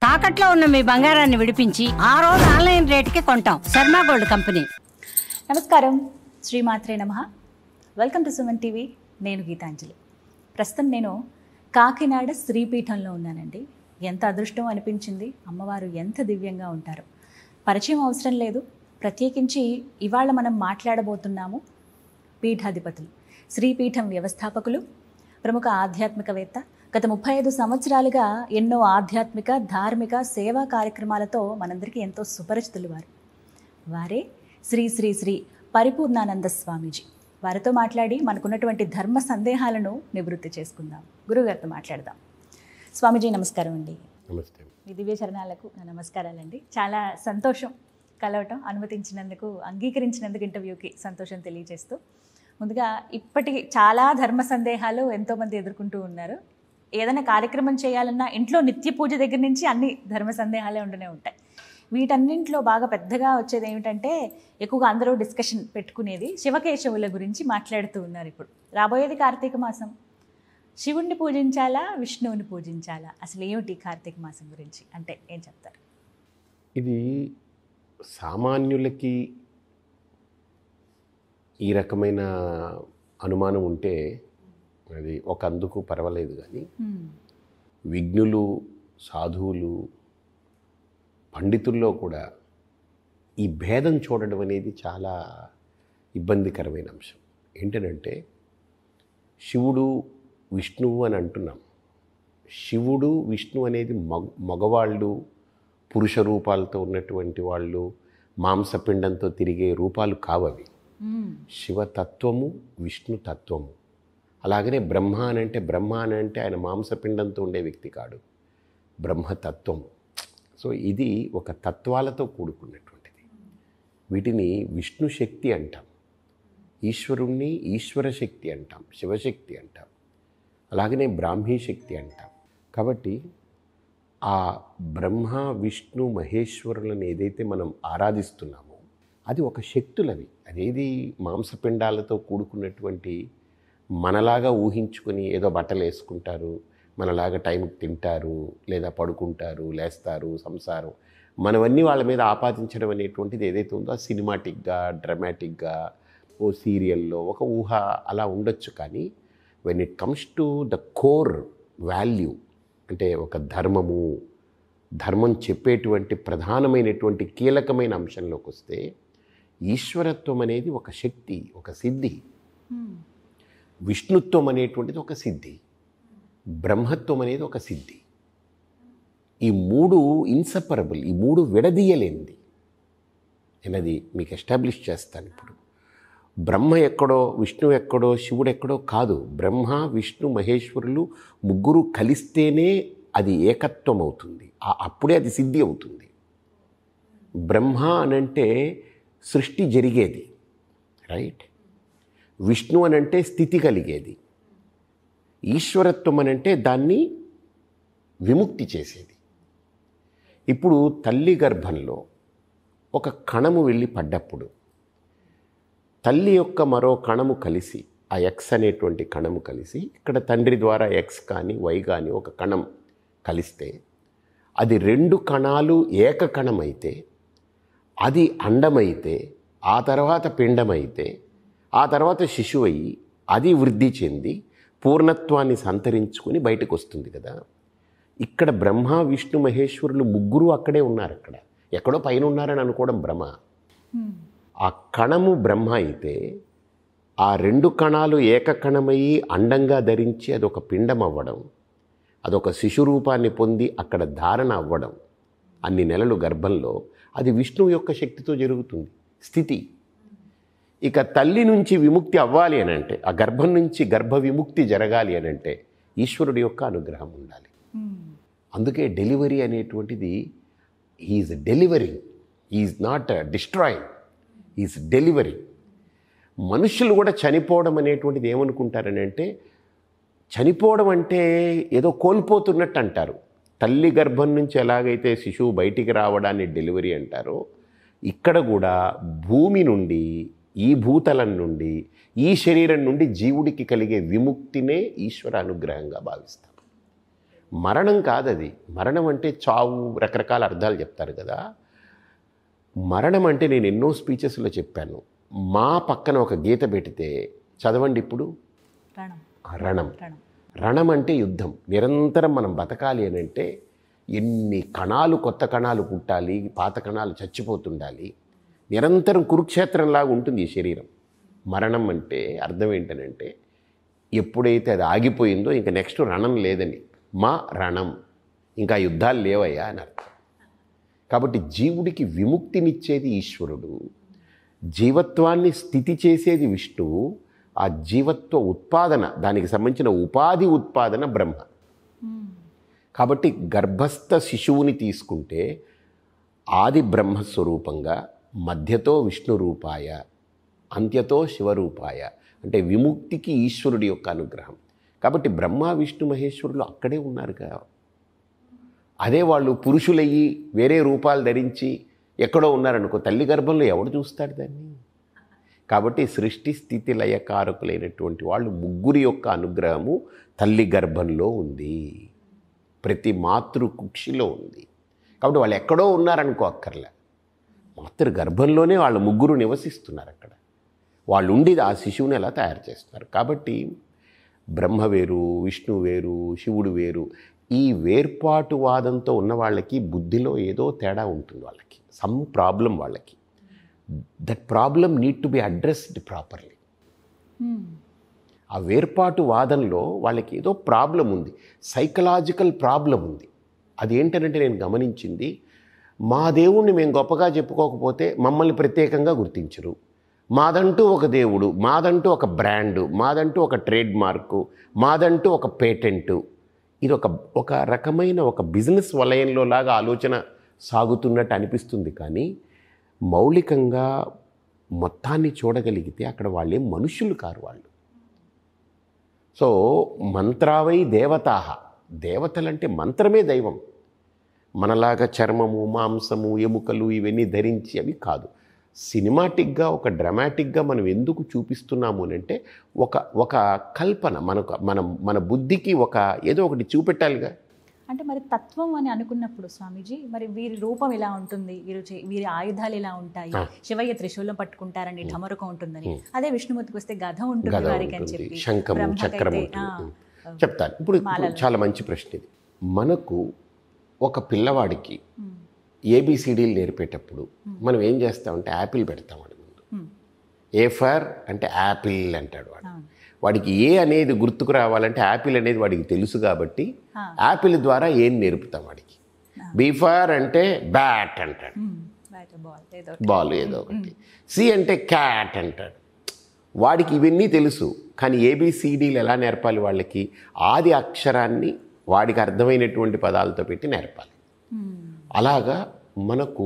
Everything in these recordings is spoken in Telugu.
తాకట్లో ఉన్న మీ బంగారాన్ని విడిపించి ఆ రోజు ఆన్లైన్ రేటుకి కొంటాం. Sharma gold company. నమస్కారం, శ్రీమాత్రే నమః. Welcome to Suman TV. నేను గీతాంజలి. ప్రస్తుతం నేను కాకినాడ శ్రీపీఠంలో ఉన్నానండి. ఎంత అదృష్టం అనిపించింది. అమ్మవారు ఎంత దివ్యంగా ఉంటారు. పరిచయం అవసరం లేదు. ప్రత్యేకించి ఇవాళ మనం మాట్లాడబోతున్నాము పీఠాధిపతులు, శ్రీపీఠం వ్యవస్థాపకులు, ప్రముఖ ఆధ్యాత్మికవేత్త, గత 35 సంవత్సరాలుగా ఎన్నో ఆధ్యాత్మిక, ధార్మిక, సేవా కార్యక్రమాలతో మనందరికీ ఎంతో సుపరిచితులు వారే శ్రీ శ్రీ శ్రీ పరిపూర్ణానంద స్వామీజీ. వారితో మాట్లాడి మనకున్నటువంటి ధర్మ సందేహాలను నివృత్తి చేసుకుందాం. గురుగారితో మాట్లాడదాం. స్వామీజీ నమస్కారం అండి. నమస్తే. మీ దివ్య చరణాలకు నా నమస్కారాలండి. చాలా సంతోషం కలవటం, అనుమతించినందుకు, అంగీకరించినందుకు ఇంటర్వ్యూకి సంతోషం తెలియజేస్తూ, ముందుగా ఇప్పటికి చాలా ధర్మ సందేహాలు ఎంతోమంది ఎదుర్కొంటూ ఉన్నారు. ఏదైనా కార్యక్రమం చేయాలన్నా ఇంట్లో నిత్య పూజ దగ్గర నుంచి అన్ని ధర్మ సందేహాలే ఉండనే ఉంటాయి. వీటన్నింటిలో బాగా పెద్దగా వచ్చేది ఏమిటంటే, ఎక్కువగా అందరూ డిస్కషన్ పెట్టుకునేది శివకేశవుల గురించి మాట్లాడుతూ ఉన్నారు. ఇప్పుడు రాబోయేది కార్తీక మాసం. శివుణ్ణి పూజించాలా, విష్ణువుని పూజించాలా? అసలు ఏమిటి కార్తీక మాసం గురించి అంటే ఏం చెప్తారు? ఇది సామాన్యులకి ఈ రకమైన అనుమానం ఉంటే అది ఒక అందుకు పర్వాలేదు, కానీ విజ్ఞులు, సాధువులు, పండితుల్లో కూడా ఈ భేదం చూడడం అనేది చాలా ఇబ్బందికరమైన అంశం. ఏంటంటే శివుడు, విష్ణువు అని అంటున్నాం. శివుడు, విష్ణు అనేది మగవాళ్ళు, పురుష రూపాలతో ఉన్నటువంటి వాళ్ళు, మాంసపిండంతో తిరిగే రూపాలు కావవి. శివతత్వము, విష్ణుతత్వము. అలాగనే బ్రహ్మ అని అంటే ఆయన మాంసపిండంతో ఉండే వ్యక్తి కాడు, బ్రహ్మతత్వము. సో ఇది ఒక తత్వాలతో కూడుకున్నటువంటిది. వీటిని విష్ణు శక్తి అంటాం, ఈశ్వరుణ్ణి ఈశ్వర శక్తి అంటాం, శివశక్తి అంటాం, అలాగనే బ్రాహ్మీ శక్తి అంటాం. కాబట్టి ఆ బ్రహ్మ, విష్ణు, మహేశ్వరులను ఏదైతే మనం ఆరాధిస్తున్నామో అది ఒక శక్తులవి. అదేది మాంసపిండాలతో కూడుకున్నటువంటి, మనలాగా ఊహించుకొని ఏదో బట్టలు వేసుకుంటారు, మనలాగా టైంకి తింటారు, లేదా పడుకుంటారు, లేస్తారు, సంసారం, మనవన్నీ వాళ్ళ మీద ఆపాదించడం అనేటువంటిది ఏదైతే ఉందో అది సినిమాటిక్గా, డ్రామాటిక్గా, ఓ సీరియల్లో ఒక ఊహ అలా ఉండొచ్చు. కానీ when it comes to the core value, అంటే ఒక ధర్మం చెప్పేటువంటి ప్రధానమైనటువంటి కీలకమైన అంశంలోకి వస్తే ఈశ్వరత్వం అనేది ఒక శక్తి, ఒక సిద్ధి. విష్ణుత్వం అనేటువంటిది ఒక సిద్ధి, బ్రహ్మత్వం అనేది ఒక సిద్ధి. ఈ మూడు ఇన్సెపరబుల్, ఈ మూడు విడదీయలేనిది. నేను అది మీకు ఎస్టాబ్లిష్ చేస్తాను. ఇప్పుడు బ్రహ్మ ఎక్కడో, విష్ణు ఎక్కడో, శివుడు ఎక్కడో కాదు. బ్రహ్మ, విష్ణు, మహేశ్వరులు ముగ్గురు కలిస్తేనే అది ఏకత్వం అవుతుంది. అప్పుడే అది సిద్ధి అవుతుంది. బ్రహ్మ అనంటే సృష్టి జరిగేది, రైట్? విష్ణు అనంటే స్థితి కలిగేది, ఈశ్వరత్వం అనంటే దాన్ని విముక్తి చేసేది. ఇప్పుడు తల్లి గర్భంలో ఒక కణము వెళ్ళి పడ్డప్పుడు తల్లి యొక్క మరో కణము కలిసి, ఆ ఎక్స్ అనేటువంటి కణము కలిసి, ఇక్కడ తండ్రి ద్వారా ఎక్స్ కానీ వై కానీ ఒక కణం కలిస్తే అది 2 కణాలు ఏక కణమైతే, అది అండమైతే, ఆ తర్వాత పిండమైతే, ఆ తర్వాత శిశువు అయ్యి అది వృద్ధి చెంది పూర్ణత్వాన్ని సంతరించుకొని బయటకు వస్తుంది కదా. ఇక్కడ బ్రహ్మ, విష్ణు, మహేశ్వరులు ముగ్గురు అక్కడే ఉన్నారు. అక్కడ ఎక్కడో పైన ఉన్నారని అనుకోవడం భ్రమ. ఆ కణము బ్రహ్మ అయితే ఆ 2 కణాలు ఏకకణమయ్యి అండంగా ధరించి అదొక పిండం అవ్వడం, అదొక శిశు రూపాన్ని పొంది అక్కడ ధారణ అవ్వడం, అన్ని నెలలు గర్భంలో, అది విష్ణువు యొక్క శక్తితో జరుగుతుంది స్థితి. ఇక తల్లి నుంచి విముక్తి అవ్వాలి అని అంటే, ఆ గర్భం నుంచి గర్భ విముక్తి జరగాలి అని అంటే ఈశ్వరుడి యొక్క అనుగ్రహం ఉండాలి. అందుకే డెలివరీ అనేటువంటిది, is delivering, is not destroying, is delivering. మనుషులు కూడా చనిపోవడం అనేటువంటిది ఏమనుకుంటారని అంటే, చనిపోవడం అంటే ఏదో కోల్పోతున్నట్టు అంటారు. తల్లి గర్భం నుంచి ఎలాగైతే శిశువు బయటికి రావడాన్ని డెలివరీ అంటారో, ఇక్కడ కూడా భూమి నుండి, ఈ భూతలం నుండి, ఈ శరీరం నుండి జీవుడికి కలిగే విముక్తినే ఈశ్వర అనుగ్రహంగా భావిస్తాం. మరణం కాదది. మరణం అంటే చావు, రకరకాల అర్థాలు చెప్తారు కదా. మరణం అంటే నేను ఎన్నో స్పీచెస్లో చెప్పాను. మా పక్కన ఒక గీత పెడితే చదవండి ఇప్పుడు. రణం. రణం అంటే యుద్ధం. నిరంతరం మనం బతకాలి అని అంటే ఎన్ని కణాలు, కొత్త కణాలు పుట్టాలి, పాత కణాలు చచ్చిపోతుండాలి. నిరంతరం కురుక్షేత్రంలాగా ఉంటుంది ఈ శరీరం. మరణం అంటే అర్థం ఏంటనంటే ఎప్పుడైతే అది ఆగిపోయిందో ఇంకా నెక్స్ట్ రణం లేదని. మా రణం, ఇంకా యుద్ధాలు లేవయ్యా అని అర్థం. కాబట్టి జీవుడికి విముక్తినిచ్చేది ఈశ్వరుడు, జీవత్వాన్ని స్థితి చేసేది విష్ణువు, ఆ జీవత్వ ఉత్పాదన, దానికి సంబంధించిన ఉపాధి ఉత్పాదన బ్రహ్మ. కాబట్టి గర్భస్థ శిశువుని తీసుకుంటే ఆది బ్రహ్మస్వరూపంగా, మధ్యతో విష్ణు రూపాయ, అంత్యతో శివరూపాయ, అంటే విముక్తికి ఈశ్వరుడి యొక్క అనుగ్రహం. కాబట్టి బ్రహ్మ విష్ణు మహేశ్వరులు అక్కడే ఉన్నారుగా. అదే వాళ్ళు పురుషులయ్యి వేరే రూపాలు ధరించి ఎక్కడో ఉన్నారనుకో, తల్లి గర్భంలో ఎవడు చూస్తాడు దాన్ని? కాబట్టి సృష్టి స్థితి లయకారకులైనటువంటి వాళ్ళు ముగ్గురి యొక్క అనుగ్రహము తల్లి గర్భంలో ఉంది, ప్రతి మాతృ కుక్షిలో ఉంది. కాబట్టి వాళ్ళు ఎక్కడో ఉన్నారనుకో అక్కర్లే, మాతృ గర్భంలోనే వాళ్ళు ముగ్గురు నివసిస్తున్నారు అక్కడ. వాళ్ళు ఉండి ఆ శిశువుని ఎలా తయారు చేస్తున్నారు. కాబట్టి బ్రహ్మ వేరు, విష్ణు వేరు, శివుడు వేరు. ఈ వేర్పాటువాదంతో ఉన్న వాళ్ళకి బుద్ధిలో ఏదో తేడా ఉంటుంది. వాళ్ళకి సమ్ ప్రాబ్లం, వాళ్ళకి that problem need to be addressed properly. ఆ వేర్పాటు వాదంలో వాళ్ళకి ఏదో ప్రాబ్లం ఉంది, సైకలాజికల్ ప్రాబ్లం ఉంది. అది ఏంటంటే నేను గమనించింది, మా దేవుణ్ణి మేము గొప్పగా చెప్పుకోకపోతే మమ్మల్ని ప్రత్యేకంగా గుర్తించరు. మాదంటూ ఒక దేవుడు, మాదంటూ ఒక బ్రాండు, మాదంటూ ఒక ట్రేడ్ మార్కు, మాదంటూ ఒక పేటెంటు. ఇది ఒక రకమైన ఒక బిజినెస్ వలయంలో లాగా ఆలోచన సాగుతున్నట్టు అనిపిస్తుంది. కానీ మౌలికంగా మొత్తాన్ని చూడగలిగితే అక్కడ వాళ్ళేం మనుషులు కారు వాళ్ళు. సో మంత్రావై దేవతాహ, దేవతలంటే మంత్రమే దైవం. మనలాగా చర్మము, మాంసము, ఎముకలు ఇవన్నీ ధరించి అవి కాదు. సినిమాటిక్గా, ఒక డ్రామాటిక్గా మనం ఎందుకు చూపిస్తున్నాము అని అంటే ఒక కల్పన మన బుద్ధికి ఏదో ఒకటి చూపెట్టాలిగా. అంటే మరి తత్వం అని అనుకున్నప్పుడు స్వామీజీ, మరి వీరి రూపం ఇలా ఉంటుంది, వీరి ఆయుధాలు ఇలా ఉంటాయి, శివయ్య త్రిశూలం పట్టుకుంటారని, ఢమరుకం ఉంటుందని, అదే విష్ణుమూర్తికి వస్తే గధ ఉంటుంది వారికి అని చెప్పి, శంఖము, చక్రం చెప్తాను. ఇప్పుడు చాలా మంచి ప్రశ్న ఇది. మనకు ఒక పిల్లవాడికి ఏబిసిడీలు నేర్పేటప్పుడు మనం ఏం చేస్తామంటే యాపిల్ పెడతాం వాడి ముందు. ఏ ఫర్ అంటే యాపిల్ అంటాడు వాడు. వాడికి ఏ అనేది గుర్తుకు రావాలంటే యాపిల్ అనేది వాడికి తెలుసు కాబట్టి యాపిల్ ద్వారా ఏం నేర్పుతాం వాడికి. బీ ఫర్ అంటే బ్యాట్ అంటాడు, బాల్ ఏదో ఒకటి. సి అంటే క్యాట్ అంటాడు. వాడికి ఇవన్నీ తెలుసు. కానీ ఏబిసిడీలు ఎలా నేర్పాలి వాళ్ళకి? ఆది అక్షరాన్ని వాడికి అర్థమైనటువంటి పదాలతో పెట్టి నేర్పాలి. అలాగా మనకు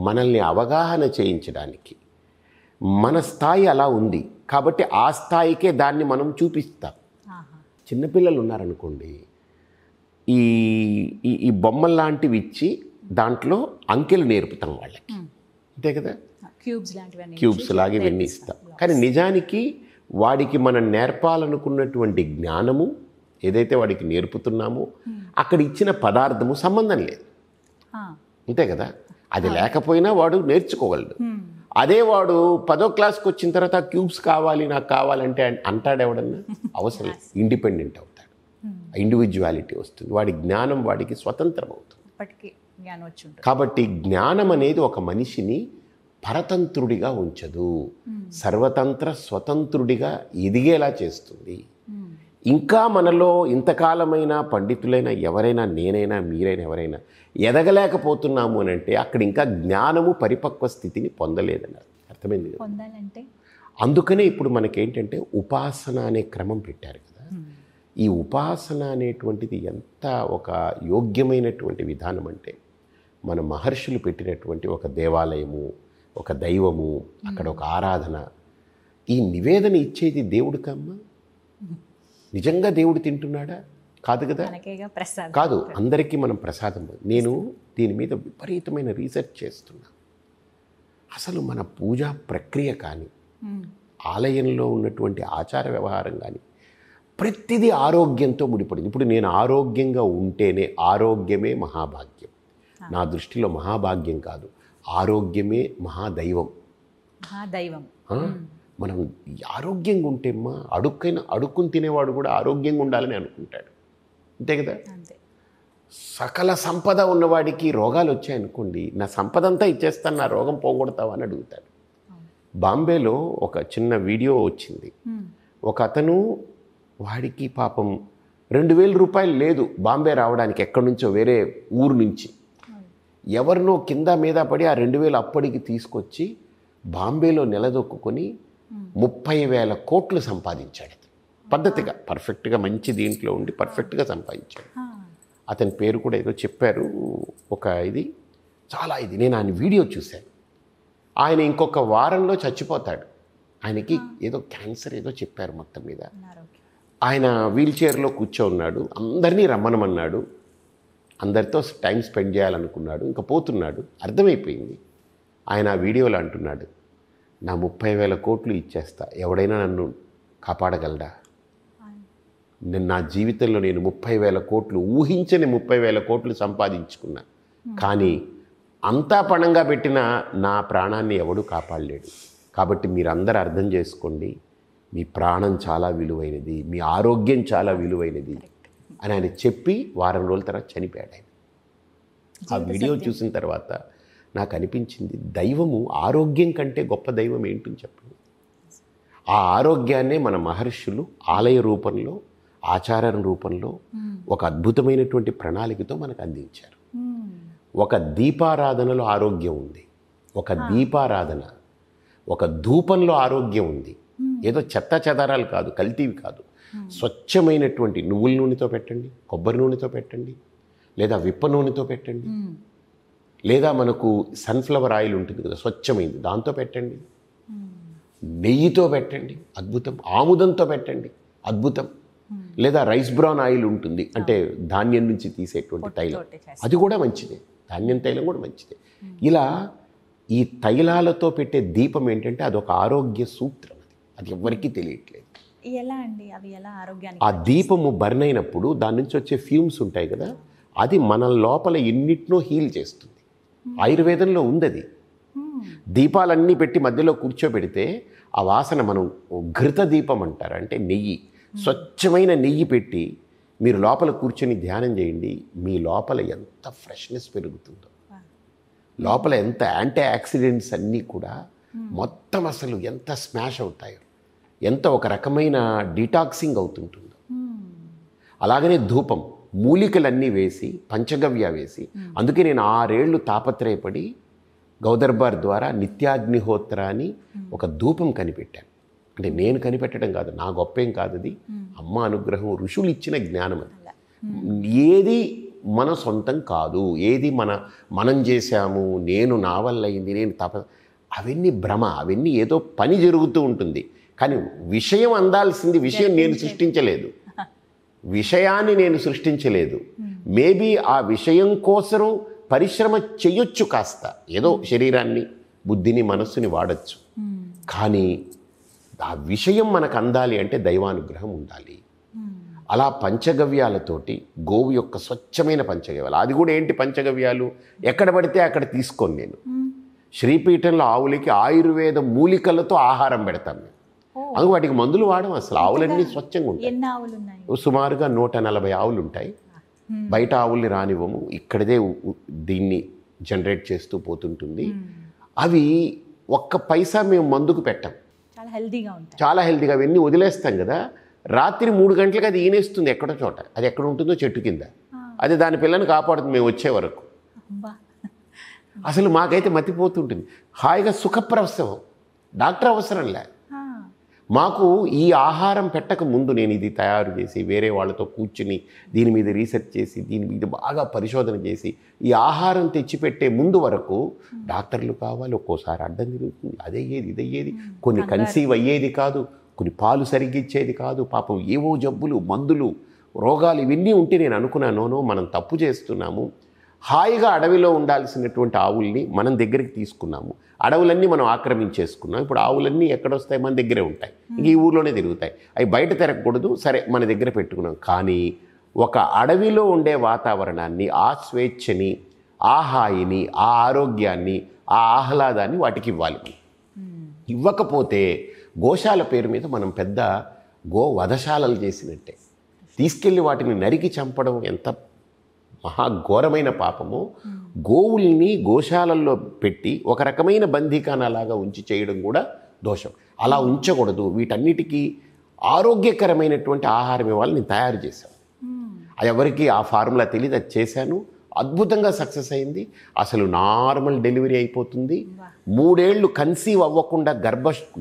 మనల్ని అవగాహన చేయించడానికి మన స్థాయి అలా ఉంది కాబట్టి ఆ స్థాయికే దాన్ని మనం చూపిస్తాం. చిన్నపిల్లలు ఉన్నారనుకోండి, ఈ బొమ్మలు లాంటివి ఇచ్చి దాంట్లో అంకెలు నేర్పుతాం వాళ్ళకి, అంతే కదా. క్యూబ్స్ లాగా ఇవన్నీ ఇస్తాం. కానీ నిజానికి వాడికి మనం నేర్పాలనుకున్నటువంటి జ్ఞానము ఏదైతే వాడికి నేర్పుతున్నామో అక్కడ ఇచ్చిన పదార్థము సంబంధం లేదు, అంతే కదా. అది లేకపోయినా వాడు నేర్చుకోగలడు. అదే వాడు 10వ క్లాస్కి వచ్చిన తర్వాత క్యూబ్స్ కావాలి, నాకు కావాలంటే అంటాడు ఎవడన్నా? అవసరం లేదు. ఇండిపెండెంట్ అవుతాడు, ఇండివిజువాలిటీ వస్తుంది, వాడి జ్ఞానం వాడికి స్వతంత్రం అవుతుంది. కాబట్టి జ్ఞానం అనేది ఒక మనిషిని పరతంత్రుడిగా ఉంచదు, సర్వతంత్ర స్వతంత్రుడిగా ఎదిగేలా చేస్తుంది. ఇంకా మనలో ఇంతకాలమైన పండితులైన ఎవరైనా, నేనైనా, మీరైనా, ఎవరైనా ఎదగలేకపోతున్నాము అని అంటే అక్కడ ఇంకా జ్ఞానము పరిపక్వ స్థితిని పొందలేదని అర్థమైంది కదా. అందుకనే ఇప్పుడు మనకేంటంటే ఉపాసన అనే క్రమం పెట్టారు కదా. ఈ ఉపాసన అనేటువంటిది ఎంత ఒక యోగ్యమైనటువంటి విధానం అంటే మన మహర్షులు పెట్టినటువంటి ఒక దేవాలయము, ఒక దైవము, అక్కడ ఒక ఆరాధన. ఈ నివేదన ఇచ్చేది దేవుడికమ్మా. నిజంగా దేవుడు తింటున్నాడా? కాదు కదా, కాదు. అందరికీ మనం ప్రసాదం. నేను దీని మీద విపరీతమైన రీసెర్చ్ చేస్తున్నా. అసలు మన పూజా ప్రక్రియ కానీ, ఆలయంలో ఉన్నటువంటి ఆచార వ్యవహారం కానీ ప్రతిదీ ఆరోగ్యంతో ముడిపడింది. ఇప్పుడు నేను ఆరోగ్యంగా ఉంటేనే, ఆరోగ్యమే మహాభాగ్యం. నా దృష్టిలో మహాభాగ్యం కాదు, ఆరోగ్యమే మహాదైవం. మహాదైవం. మనం ఆరోగ్యంగా ఉంటేమ్మా అడుక్కుని తినేవాడు కూడా ఆరోగ్యంగా ఉండాలని అనుకుంటాడు, అంతే కదా. అంతే. సకల సంపద ఉన్నవాడికి రోగాలు వచ్చాయనుకోండి, నా సంపద అంతా ఇచ్చేస్తాను, నా రోగం పోగొడతావా అని అడుగుతాడు. బాంబేలో ఒక చిన్న వీడియో వచ్చింది. ఒక అతను, వాడికి పాపం 2,000 రూపాయలు లేదు బాంబే రావడానికి, ఎక్కడి నుంచో వేరే ఊరు నుంచి ఎవరినో కింద మీద పడి ఆ 2,000 అప్పటికి తీసుకొచ్చి బాంబేలో నిలదొక్కుని 30,000 కోట్లు సంపాదించాడు. పద్ధతిగా, పర్ఫెక్ట్గా, మంచి దీంట్లో ఉండి పర్ఫెక్ట్గా సంపాదించాడు. అతని పేరు కూడా ఏదో చెప్పారు, ఒక ఇది చాలా ఇది, నేను ఆయన వీడియో చూశాను. ఆయన ఇంకొక వారంలో చచ్చిపోతాడు. ఆయనకి ఏదో క్యాన్సర్ ఏదో చెప్పారు. మొత్తం మీద ఆయన వీల్ చైర్లో కూర్చోన్నాడు, అందరినీ రమ్మనమన్నాడు, అందరితో టైం స్పెండ్ చేయాలనుకున్నాడు, ఇంకా పోతున్నాడు. అర్థమైపోయింది. ఆయన ఆ వీడియోలో అంటున్నాడు, నా 30,000 కోట్లు ఇచ్చేస్తా, ఎవడైనా నన్ను కాపాడగలడా? నా జీవితంలో నేను 30,000 కోట్లు, ఊహించని 30,000 కోట్లు సంపాదించుకున్నా, కానీ అంతా పణంగా పెట్టిన నా ప్రాణాన్ని ఎవడూ కాపాడలేడు. కాబట్టి మీరందరూ అర్థం చేసుకోండి, మీ ప్రాణం చాలా విలువైనది, మీ ఆరోగ్యం చాలా విలువైనది అని ఆయన చెప్పి వారం రోజుల తర్వాత చనిపోయాడు ఆయన. ఆ వీడియో చూసిన తర్వాత నాకు అనిపించింది, దైవము ఆరోగ్యం కంటే గొప్ప దైవం ఏంటని చెప్పండి. ఆ ఆరోగ్యాన్నే మన మహర్షులు ఆలయ రూపంలో, ఆచారం రూపంలో ఒక అద్భుతమైనటువంటి ప్రణాళికతో మనకు అందించారు. ఒక దీపారాధనలో ఆరోగ్యం ఉంది, ఒక దీపారాధన, ఒక ధూపంలో ఆరోగ్యం ఉంది. ఏదో చెత్త చెదారాలు కాదు, కల్తీవి కాదు, స్వచ్ఛమైనటువంటి నువ్వుల నూనెతో పెట్టండి, కొబ్బరి నూనెతో పెట్టండి, లేదా విప్ప నూనెతో పెట్టండి, లేదా మనకు సన్ఫ్లవర్ ఆయిల్ ఉంటుంది కదా, స్వచ్ఛమైంది, దాంతో పెట్టండి, నెయ్యితో పెట్టండి, అద్భుతం, ఆముదంతో పెట్టండి, అద్భుతం, లేదా రైస్ బ్రౌన్ ఆయిల్ ఉంటుంది, అంటే ధాన్యం నుంచి తీసేటువంటి తైలం, అది కూడా మంచిదే, ధాన్యం తైలం కూడా మంచిదే. ఇలా ఈ తైలాలతో పెట్టే దీపం ఏంటంటే అదొక ఆరోగ్య సూత్రం, అది ఎవరికీ తెలియట్లేదు. ఎలా అండి అవి ఎలా ఆరోగ్యానికి? ఆ దీపము బర్న్ అయినప్పుడు దాని నుంచి వచ్చే ఫ్యూమ్స్ ఉంటాయి కదా, అది మన లోపల ఎన్నిటినో హీల్ చేస్తుంది. ఆయుర్వేదంలో ఉంది అది. దీపాలన్నీ పెట్టి మధ్యలో కూర్చోబెడితే ఆ వాసన, మనం ఘృత దీపం అంటారు, అంటే నెయ్యి, స్వచ్ఛమైన నెయ్యి పెట్టి మీరు లోపల కూర్చొని ధ్యానం చేయండి, మీ లోపల ఎంత ఫ్రెష్నెస్ పెరుగుతుందో, లోపల ఎంత యాంటీ ఆక్సిడెంట్స్ అన్నీ కూడా మొత్తం అసలు ఎంత స్మాష్ అవుతాయో, ఎంత ఒక రకమైన డీటాక్సింగ్ అవుతుంటుందో. అలాగనే ధూపం, మూలికలన్నీ వేసి, పంచగవ్య వేసి, అందుకే నేను 6 ఏళ్ళు తాపత్రయపడి గౌదర్బార్ ద్వారా నిత్యాగ్నిహోత్ర అని ఒక ధూపం కనిపెట్టాను. అంటే నేను కనిపెట్టడం కాదు, నా గొప్పేం కాదు, అది అమ్మ అనుగ్రహం, ఋషులు ఇచ్చిన జ్ఞానం. అది ఏది మన సొంతం కాదు, ఏది మనం చేశాము, నా వల్ల అయింది, నేను అవన్నీ భ్రమ, అవన్నీ ఏదో పని జరుగుతూ ఉంటుంది. కానీ విషయం అందాల్సింది, విషయం నేను సృష్టించలేదు, విషయాన్ని నేను సృష్టించలేదు. మేబీ ఆ విషయం కోసం పరిశ్రమ చెయ్యొచ్చు, కాస్త ఏదో శరీరాన్ని, బుద్ధిని, మనస్సుని వాడచ్చు. కానీ ఆ విషయం మనకు అందాలి అంటే దైవానుగ్రహం ఉండాలి. అలా పంచగవ్యాలతోటి, గోవు యొక్క స్వచ్ఛమైన పంచగవ్యాలు, అది కూడా ఏంటి పంచగవ్యాలు, ఎక్కడ పడితే అక్కడ తీసుకోను నేను. శ్రీపీఠంలో ఆవులకి ఆయుర్వేద మూలికలతో ఆహారం పెడతాం మేము, అందుకు వాటికి మందులు వాడడం. అసలు ఆవులన్నీ స్వచ్ఛంగా ఉంటాయి. సుమారుగా 140 ఆవులు ఉంటాయి. బయట ఆవుల్ని రానివ్వము, ఇక్కడదే దీన్ని జనరేట్ చేస్తూ పోతుంటుంది. అవి ఒక్క పైసా మేము మందుకు పెట్టాం, చాలా హెల్తీగా అవన్నీ వదిలేస్తాం కదా. రాత్రి 3 గంటలకు అది ఈనేస్తుంది ఎక్కడో చోట, అది ఎక్కడ ఉంటుందో చెట్టు కింద, అది దాని పిల్లని కాపాడుతుంది మేము వచ్చే వరకు. అసలు మాకైతే మతిపోతుంటుంది, హాయిగా సుఖప్రసవం, డాక్టర్ అవసరం లే. మాకు ఈ ఆహారం పెట్టక ముందు నేను ఇది తయారు చేసి వేరే వాళ్ళతో కూర్చుని దీని మీద రీసెర్చ్ చేసి దీని మీద బాగా పరిశోధన చేసి ఈ ఆహారం తెచ్చిపెట్టే ముందు వరకు డాక్టర్లు కావాలి, ఒక్కోసారి అడ్డం తిరుగుతుంది, అదయ్యేది ఇదయ్యేది, కొన్ని కన్సీవ్ అయ్యేది కాదు, కొన్ని పాలు సరిగ్గా ఇచ్చేది కాదు, పాపం ఏవో జబ్బులు, మందులు, రోగాలు ఇవన్నీ ఉంటే నేను అనుకున్నాను, మనం తప్పు చేస్తున్నాము, హాయిగా అడవిలో ఉండాల్సినటువంటి ఆవుల్ని మనం దగ్గరికి తీసుకున్నాము. అడవులన్నీ మనం ఆక్రమించేసుకున్నాం. ఇప్పుడు ఆవులన్నీ ఎక్కడొస్తాయి? మన దగ్గరే ఉంటాయి. ఇంక ఈ ఊర్లోనే తిరుగుతాయి. అవి బయట తిరగకూడదు, సరే మన దగ్గర పెట్టుకున్నాం. కానీ ఒక అడవిలో ఉండే వాతావరణాన్ని, ఆ స్వేచ్ఛని, ఆ హాయిని, ఆ ఆరోగ్యాన్ని, ఆ ఆహ్లాదాన్ని వాటికి ఇవ్వాలి. ఇవ్వకపోతే గోశాల పేరు మీద మనం పెద్ద వధశాలలు చేసినట్టే. తీసుకెళ్ళి వాటిని నరికి చంపడం ఎంత మహాఘోరమైన పాపము. గోవుల్ని గోశాలల్లో పెట్టి ఒక రకమైన బందీఖానాలాగా ఉంచి చేయడం కూడా దోషం. అలా ఉంచకూడదు. వీటన్నిటికీ ఆరోగ్యకరమైనటువంటి ఆహారం ఇవ్వాలని నేను తయారు చేశాను. అది ఎవరికి ఆ ఫార్ములా తెలియదు, అది చేశాను. అద్భుతంగా సక్సెస్ అయింది. అసలు నార్మల్ డెలివరీ అయిపోతుంది. 3 ఏళ్ళు కన్సీవ్ అవ్వకుండా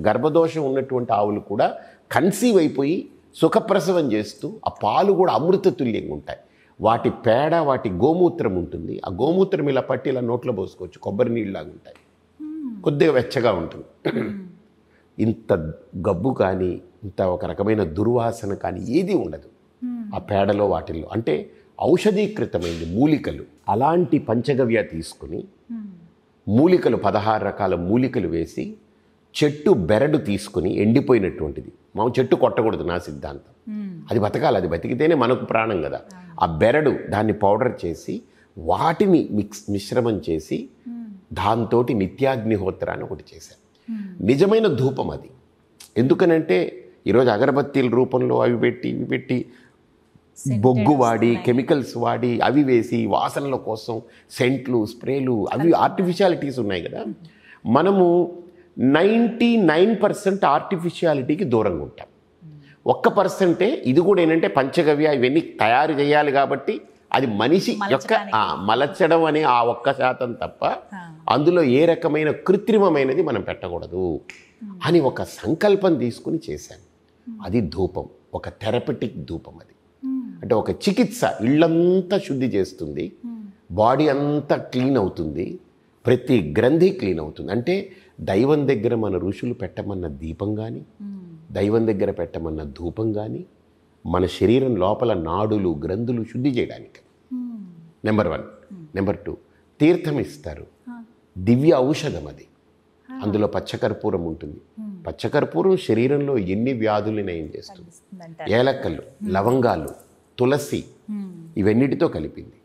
గర్భదోషం ఉన్నటువంటి ఆవులు కూడా కన్సీవ్ అయిపోయి సుఖప్రసవం చేస్తూ ఆ పాలు కూడా అమృత తుల్యంగా ఉంటాయి. వాటి పేడ, వాటి గోమూత్రం ఉంటుంది. ఆ గోమూత్రం ఇలా పట్టి ఇలా నోట్లో పోసుకోవచ్చు. కొబ్బరి నీళ్ళలాగా ఉంటాయి. కొద్దిగా వెచ్చగా ఉంటుంది. ఇంత గబ్బు కానీ, ఇంత ఒక రకమైన దుర్వాసన కానీ ఏది ఉండదు ఆ పేడలో, వాటిల్లో. అంటే ఔషధీకృతమైంది మూలికలు. అలాంటి పంచగవ్య తీసుకుని మూలికలు 16 రకాల మూలికలు వేసి, చెట్టు బెరడు తీసుకుని ఎండిపోయినటువంటిది, మనం చెట్టు కొట్టకూడదు నా సిద్ధాంతం. అది బతకాలి. అది బతికితేనే మనకు ప్రాణం కదా. ఆ బెరడు దాన్ని పౌడర్ చేసి వాటిని మిశ్రమం చేసి దాంతో నిత్యాగ్నిహోత్రాన్ని ఒకటి చేశాను. నిజమైన ధూపం అది. ఎందుకనంటే ఈరోజు అగరబత్తీల రూపంలో అవి పెట్టి ఇవి పెట్టి బొగ్గు వాడి, కెమికల్స్ వాడి, అవి వేసి వాసనల కోసం సెంట్లు, స్ప్రేలు, అవి ఆర్టిఫిషియాలిటీస్ ఉన్నాయి కదా. మనము 99% ఆర్టిఫిషియాలిటీకి దూరంగా ఉంటాం. 1% ఇది కూడా ఏంటంటే పంచగవ్య ఇవన్నీ తయారు చేయాలి కాబట్టి అది మనిషి యొక్క మలచడం అనే ఆ 1% తప్ప అందులో ఏ రకమైన కృత్రిమమైనది మనం పెట్టకూడదు అని ఒక సంకల్పం తీసుకుని చేశాను. అది ధూపం, ఒక థెరపటిక్ ధూపం. అది అంటే ఒక చికిత్స. ఇళ్ళంతా శుద్ధి చేస్తుంది, బాడీ అంతా క్లీన్ అవుతుంది, ప్రతి గ్రంథి క్లీన్ అవుతుంది. అంటే దైవం దగ్గర మన ఋషులు పెట్టమన్న దీపం కానీ, దైవం దగ్గర పెట్టమన్న ధూపం కానీ, మన శరీరం లోపల నాడులు, గ్రంథులు శుద్ధి చేయడానికి. నెంబర్ 1. నెంబర్ 2, తీర్థం ఇస్తారు. దివ్య ఔషధం అది. అందులో పచ్చకర్పూరం ఉంటుంది. పచ్చకర్పూరం శరీరంలో ఎన్ని వ్యాధుల్ని నయం చేస్తుంది. ఏలక్కలు, లవంగాలు, తులసి, ఇవన్నిటితో కలిపింది.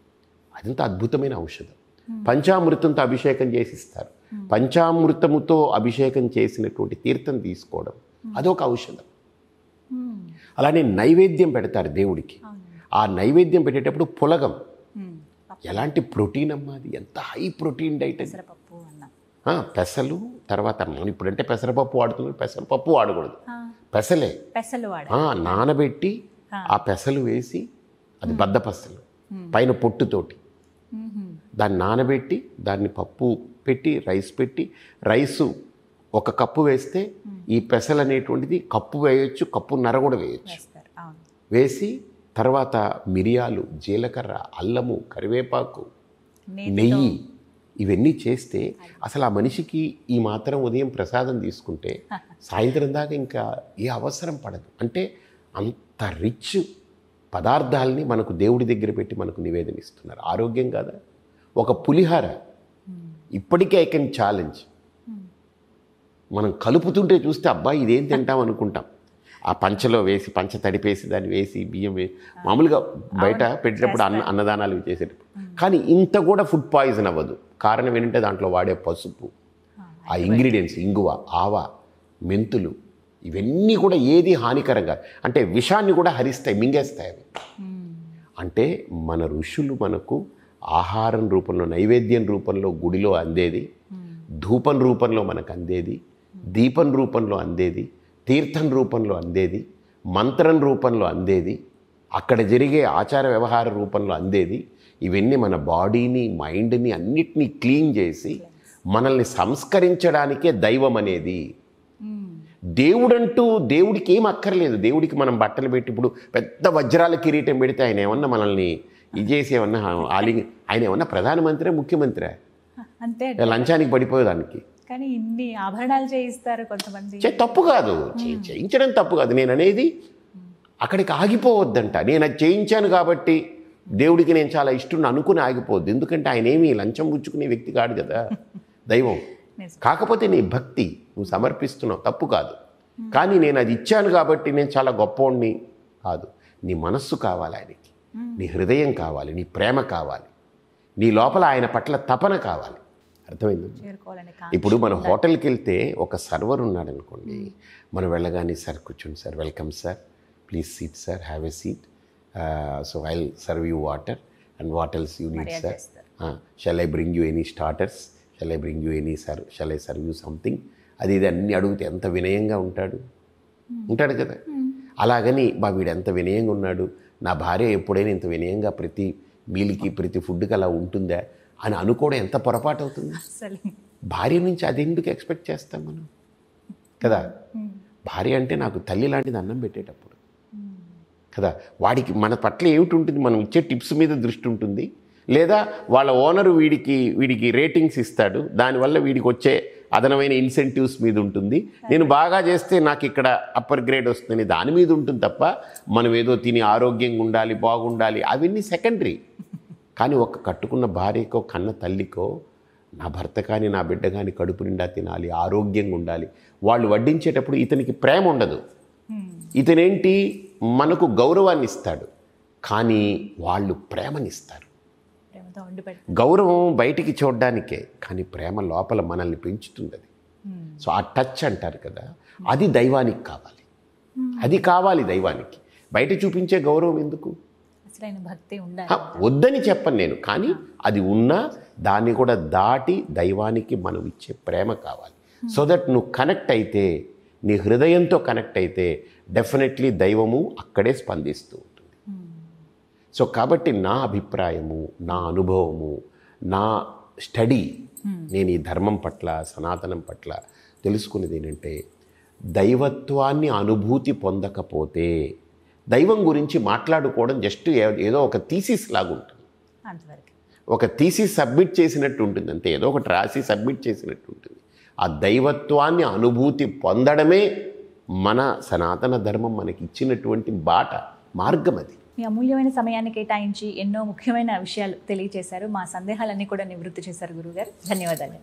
అదంతా అద్భుతమైన ఔషధం. పంచామృతంతో అభిషేకం చేసిస్తారు. పంచామృతముతో అభిషేకం చేసినటువంటి తీర్థం తీసుకోవడం అదొక ఔషధం. అలానే నైవేద్యం పెడతారు దేవుడికి. ఆ నైవేద్యం పెట్టేటప్పుడు పులగం. ఎలాంటి ప్రోటీన్ అమ్మా అది, ఎంత హై ప్రోటీన్ డైట్ అది. పెసలు, తర్వాత ఇప్పుడంటే పెసరపప్పు వాడుతున్నారు, పెసరపప్పు వాడకూడదు, పెసలే నానబెట్టి ఆ పెసలు వేసి, అది బద్దపసలు పైన పొట్టుతోటి దాన్ని నానబెట్టి దాన్ని పప్పు పెట్టి రైస్ పెట్టి, రైసు 1 కప్పు వేస్తే ఈ పెసలు అనేటువంటిది కప్పు వేయొచ్చు, కప్పున్నర కూడా వేయచ్చు. వేసి తర్వాత మిరియాలు, జీలకర్ర, అల్లము, కరివేపాకు, నెయ్యి, ఇవన్నీ చేస్తే అసలు ఆ మనిషికి ఈ మాత్రం ఉదయం ప్రసాదం తీసుకుంటే సాయంత్రం దాకా ఇంకా ఏ అవసరం పడదు. అంటే అంత రిచ్ పదార్థాలని మనకు దేవుడి దగ్గర పెట్టి మనకు నివేదన ఇస్తున్నారు. ఆరోగ్యం కాదా? ఒక పులిహార ఇప్పటికే ఐ కెన్ ఛాలెంజ్. మనం కలుపుతుంటే చూస్తే అబ్బాయి ఇదేం తింటాం అనుకుంటాం. ఆ పంచలో వేసి, పంచ తడిపేసి దాన్ని వేసి, బియ్యం వేసి, మామూలుగా బయట పెట్టేటప్పుడు అన్నదానాలు చేసేటప్పుడు. కానీ ఇంత కూడా ఫుడ్ పాయిజన్ అవ్వదు. కారణం ఏంటంటే దాంట్లో వాడే పసుపు, ఆ ఇంగ్రీడియంట్స్, ఇంగువ, ఆవ, మెంతులు, ఇవన్నీ కూడా ఏది హానికరంగా, అంటే విషాన్ని కూడా హరిస్తాయి, మింగేస్తాయి అవి. అంటే మన ఋషులు మనకు ఆహారం రూపంలో, నైవేద్యం రూపంలో గుడిలో అందేది, ధూపం రూపంలో మనకు అందేది, దీపం రూపంలో అందేది, తీర్థం రూపంలో అందేది, మంత్రం రూపంలో అందేది, అక్కడ జరిగే ఆచార వ్యవహార రూపంలో అందేది. ఇవన్నీ మన బాడీని, మైండ్ని అన్నిటినీ క్లీన్ చేసి మనల్ని సంస్కరించడానికే దైవం అనేది. దేవుడంటూ దేవుడికి ఏం అక్కర్లేదు. దేవుడికి మనం బట్టలు పెట్టి ఇప్పుడు పెద్ద వజ్రాల కిరీటం పెడితే ఆయన ఏమన్నా మనల్ని ఇది చేసి ఏమన్నా ఆయన ఏమన్నా ప్రధానమంత్రి, ముఖ్యమంత్రి అంతే, లంచానికి పడిపోయేదానికి. కానీ ఇన్ని ఆభరణాలు చేయిస్తారు కొంతమంది. తప్పు కాదు, చేయించడం తప్పు కాదు. నేను అనేది అక్కడికి ఆగిపోవద్దంట. నేను అది చేయించాను కాబట్టి దేవుడికి నేను చాలా ఇష్టం అనుకుని ఆగిపోద్దు. ఎందుకంటే ఆయన ఏమీ లంచం పుచ్చుకునే వ్యక్తి కాడు కదా దైవం. కాకపోతే నీ భక్తి నువ్వు సమర్పిస్తున్నావు, తప్పు కాదు. కానీ నేను అది ఇచ్చాను కాబట్టి నేను చాలా గొప్పవాడిని కాదు. నీ మనస్సు కావాలి ఆయనకి, నీ హృదయం కావాలి, నీ ప్రేమ కావాలి, నీ లోపల ఆయన పట్ల తపన కావాలి. అర్థమైంది? ఇప్పుడు మన హోటల్కి వెళ్తే ఒక సర్వర్ ఉన్నాడు అనుకోండి, మనం వెళ్ళగానే సార్ కూర్చోండి sir, welcome sir, please seat sir, have a seat, so I will serve you water and what else you need sir, shall I bring you any starters, shall I bring you any sir, shall I serve you something, అది ఇది అన్నీ అడిగితే ఎంత వినయంగా ఉంటాడు కదా. అలాగని వీడు ఎంత వినయంగా ఉన్నాడు, నా భార్య ఎప్పుడైనా ఇంత వినయంగా ప్రతి మీల్కి ప్రతి ఫుడ్కి అలా ఉంటుందా అని అనుకోవడం ఎంత పొరపాటు అవుతుంది. భార్య నుంచి అది ఎందుకు ఎక్స్పెక్ట్ చేస్తాం మనం కదా. భార్య అంటే నాకు తల్లి లాంటిది అన్నం పెట్టేటప్పుడు కదా. వాడికి మన పట్ల ఏమిటి ఉంటుంది, మనం ఇచ్చే టిప్స్ మీద దృష్టి ఉంటుంది, లేదా వాళ్ళ ఓనరు వీడికి రేటింగ్స్ ఇస్తాడు, దానివల్ల వీడికి వచ్చే అదనమైన ఇన్సెంటివ్స్ మీద ఉంటుంది. నేను బాగా చేస్తే నాకు ఇక్కడ అప్పర్ గ్రేడ్ వస్తుంది దాని మీద ఉంటుంది తప్ప మనం ఏదో తిని ఆరోగ్యంగా ఉండాలి, బాగుండాలి, అవన్నీ సెకండరీ. కానీ ఒక కట్టుకున్న భార్యకో కన్న తల్లికో నా భర్త కానీ నా బిడ్డ కానీ కడుపు నిండా తినాలి, ఆరోగ్యంగా ఉండాలి. వాళ్ళు వడ్డించేటప్పుడు ఇతనికి ప్రేమ ఉండదు, ఇతనేంటి మనకు గౌరవాన్ని ఇస్తాడు, కానీ వాళ్ళు ప్రేమనిస్తారు. గౌరవం బయటికి చూడడానికే, కానీ ప్రేమ లోపల మనల్ని పెంచుతుంది అది. సో ఆ టచ్ అంటారు కదా, అది దైవానికి కావాలి, అది కావాలి దైవానికి. బయట చూపించే గౌరవం ఎందుకు, భక్తి వద్దని చెప్పను నేను, కానీ అది ఉన్నా దాన్ని కూడా దాటి దైవానికి మనం ఇచ్చే ప్రేమ కావాలి. సో దట్ నువ్వు కనెక్ట్ అయితే, నీ హృదయంతో కనెక్ట్ అయితే డెఫినెట్లీ దైవము అక్కడే స్పందిస్తూ ఉంటుంది. సో కాబట్టి నా అభిప్రాయము, నా అనుభవము, నా స్టడీ, నేను ఈ ధర్మం పట్ల సనాతనం పట్ల తెలుసుకునేది ఏంటంటే, దైవత్వాన్ని అనుభూతి పొందకపోతే దైవం గురించి మాట్లాడుకోవడం జస్ట్ ఏదో ఒక థీసిస్ లాగా ఉంటుంది, ఒక థీసిస్ సబ్మిట్ చేసినట్టు ఉంటుంది అంతే, ఏదో ఒకటి రాసి సబ్మిట్ చేసినట్టు ఉంటుంది. ఆ దైవత్వాన్ని అనుభూతి పొందడమే మన సనాతన ధర్మం మనకి ఇచ్చినటువంటి మార్గం అది. మీ అమూల్యమైన సమయాన్ని కేటాయించి ఎన్నో ముఖ్యమైన విషయాలు తెలియజేశారు. మా సందేహాలన్నీ కూడా నివృత్తి చేశారు గురువుగారు. ధన్యవాదాలు.